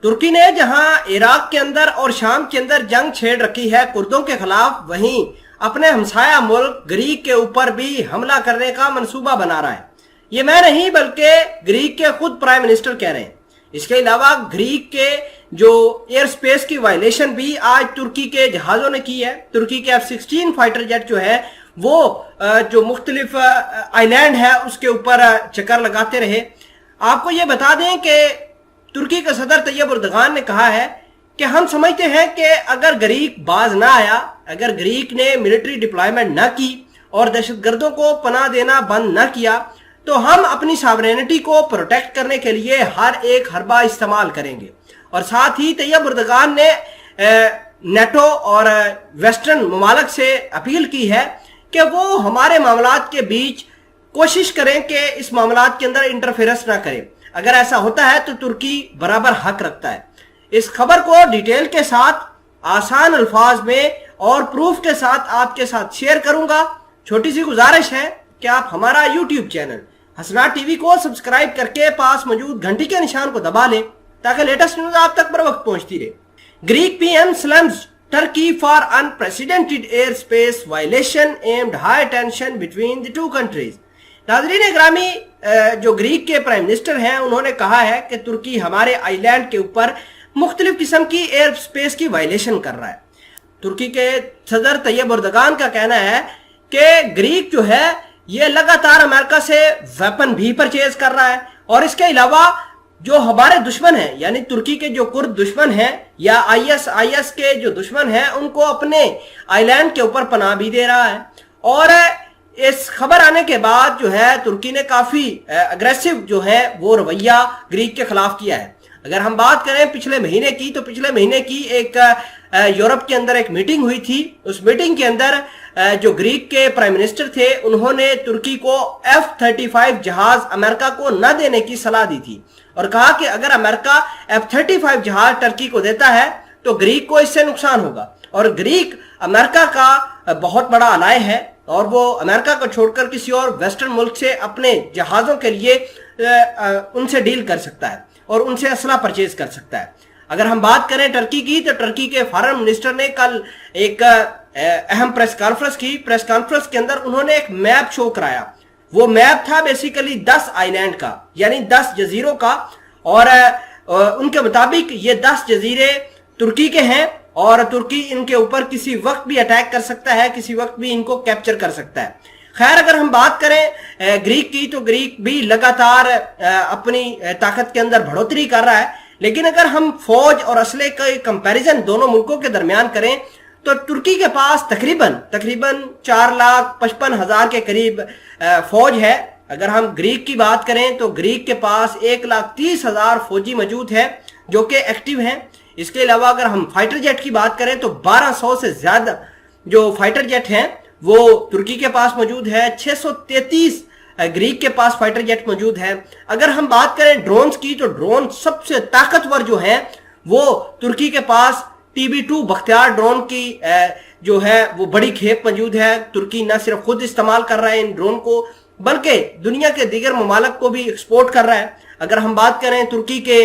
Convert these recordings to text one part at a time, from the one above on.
तुर्की ने जहां इराक के अंदर और शाम के अंदर जंग छेड़ रखी है कुर्दों के खिलाफ, वहीं अपने हमसाया मुल्क ग्रीक के ऊपर भी हमला करने का मंसूबा बना रहा है। ये मैं नहीं बल्कि ग्रीक के खुद प्राइम मिनिस्टर कह रहे हैं। इसके अलावा ग्रीक के जो एयर स्पेस की वायलेशन भी आज तुर्की के जहाजों ने की है। तुर्की के F-16 फाइटर जेट जो है वो जो मुख्तलिफ आइलैंड है उसके ऊपर चक्कर लगाते रहे। आपको ये बता दें कि तुर्की के सदर तैयब एर्दोगान ने कहा है कि हम समझते हैं कि अगर ग्रीक बाज ना आया, अगर ग्रीक ने मिलिट्री डिप्लॉयमेंट ना की और दहशतगर्दों को पनाह देना बंद ना किया, तो हम अपनी सॉवरेनिटी को प्रोटेक्ट करने के लिए हर एक हरबा इस्तेमाल करेंगे। और साथ ही तैयब एर्दोगान ने नेटो और वेस्टर्न ममालिक से अपील की है कि वो हमारे मामलात के बीच कोशिश करें कि इस मामलात के अंदर इंटरफेरेंस ना करें। अगर ऐसा होता है तो तुर्की बराबर हक रखता है। इस खबर को डिटेल के साथ, आसान अल्फाज में और प्रूफ के साथ आपके साथ शेयर करूंगा। छोटी सी गुजारिश है कि आप हमारा यूट्यूब चैनल हसनात टीवी को सब्सक्राइब करके पास मौजूद घंटी के निशान को दबा लें ताकि लेटेस्ट न्यूज आप तक बर वक्त पहुंचती रहे। Greek PM slums Turkey for unprecedented air space violation aimed high tension between the two countries. नाज़रीन ग्रामी, जो ग्रीक के प्राइम मिनिस्टर हैं उन्होंने कहा है कि तुर्की हमारे आइलैंड के ऊपर मुख्तलिफ किस्म की एयर स्पेस की वायलेशन कर रहा है। तुर्की के सदर तैयब एर्दोगान का कहना है कि ग्रीक जो है ये लगातार अमेरिका से वेपन भी परचेज कर रहा है और इसके अलावा जो हमारे दुश्मन हैं, यानी तुर्की के जो कुर्द दुश्मन हैं या IS के जो दुश्मन हैं, उनको अपने आइलैंड के ऊपर पनाह भी दे रहा है। और इस खबर आने के बाद जो है तुर्की ने काफी अग्रेसिव जो है वो रवैया ग्रीक के खिलाफ किया है। अगर हम बात करें पिछले महीने की, तो पिछले महीने की एक यूरोप के अंदर एक मीटिंग हुई थी। उस मीटिंग के अंदर जो ग्रीक के प्राइम मिनिस्टर थे उन्होंने तुर्की को F-35 जहाज अमेरिका को न देने की सलाह दी थी और कहा कि अगर अमेरिका F-35 जहाज टर्की को देता है तो ग्रीक को इससे नुकसान होगा। और ग्रीक अमेरिका का बहुत बड़ा अलाय है और वो अमेरिका को छोड़कर किसी और वेस्टर्न मुल्क से अपने जहाजों के लिए उनसे डील कर सकता है और उनसे असला परचेज कर सकता है। अगर हम बात करें टर्की की, तो टर्की के फॉरेन मिनिस्टर ने कल एक अहम प्रेस कॉन्फ्रेंस की। प्रेस कॉन्फ्रेंस के अंदर उन्होंने एक मैप शो कराया। वो मैप था बेसिकली 10 आइलैंड का, यानी 10 जजीरों का। और उनके मुताबिक ये 10 जजीरे तुर्की के हैं और तुर्की इनके ऊपर किसी वक्त भी अटैक कर सकता है, किसी वक्त भी इनको कैप्चर कर सकता है। खैर, अगर हम बात करें ग्रीक की, तो ग्रीक भी लगातार अपनी ताकत के अंदर बढ़ोतरी कर रहा है। लेकिन अगर हम फौज और असले का कंपैरिजन दोनों मुल्कों के दरमियान करें तो तुर्की के पास तकरीबन 4,55,000 के करीब फौज है। अगर हम ग्रीक की बात करें तो ग्रीक के पास 1,30,000 फौजी मौजूद है जो कि एक्टिव हैं। इसके अलावा अगर हम फाइटर जेट की बात करें तो 1200 से ज्यादा जो फाइटर जेट हैं वो तुर्की के पास मौजूद है। 633 ग्रीक के पास फाइटर जेट मौजूद है। अगर हम बात करें ड्रोन्स की, तो ड्रोन सबसे ताकतवर जो है वो तुर्की के पास TB2 बख्तियार ड्रोन की जो है वो बड़ी खेप मौजूद है। तुर्की न सिर्फ खुद इस्तेमाल कर रहा है इन ड्रोन को, बल्कि दुनिया के दीगर ममालिक को भी एक्सपोर्ट कर रहा है। अगर हम बात करें तुर्की के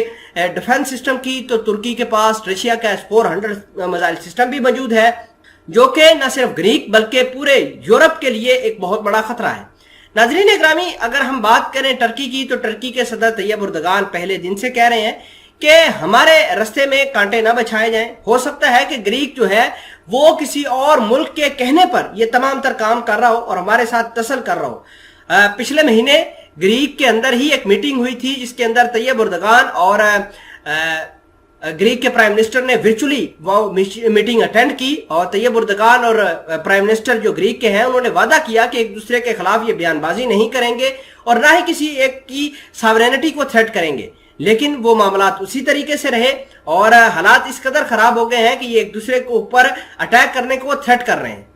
डिफेंस सिस्टम की, तो तुर्की के पास रशिया का S-400 मिसाइल सिस्टम भी मौजूद है जो कि न सिर्फ ग्रीक बल्कि पूरे यूरोप के लिए एक बहुत बड़ा खतरा है। नाज़रीन ग्रामी, अगर हम बात करें टर्की की, तो टर्की के सदर तैयब एर्दोगान पहले दिन से कह रहे हैं कि हमारे रास्ते में कांटे ना बछाए जाएं। हो सकता है कि ग्रीक जो है वो किसी और मुल्क के कहने पर ये तमाम तर काम कर रहा हो और हमारे साथ तसल कर रहा हो। पिछले महीने ग्रीक के अंदर ही एक मीटिंग हुई थी जिसके अंदर तैयब एर्दोगान और ग्रीक के प्राइम मिनिस्टर ने वर्चुअली वो मीटिंग अटेंड की। और तैयब एर्दोगान और प्राइम मिनिस्टर जो ग्रीक के हैं उन्होंने वादा किया कि एक दूसरे के खिलाफ ये बयानबाजी नहीं करेंगे और ना ही किसी एक की सॉवरेनिटी को थ्रेट करेंगे। लेकिन वो मामलात उसी तरीके से रहे और हालात इस कदर खराब हो गए हैं कि ये एक दूसरे के ऊपर अटैक करने को थ्रेट कर रहे हैं।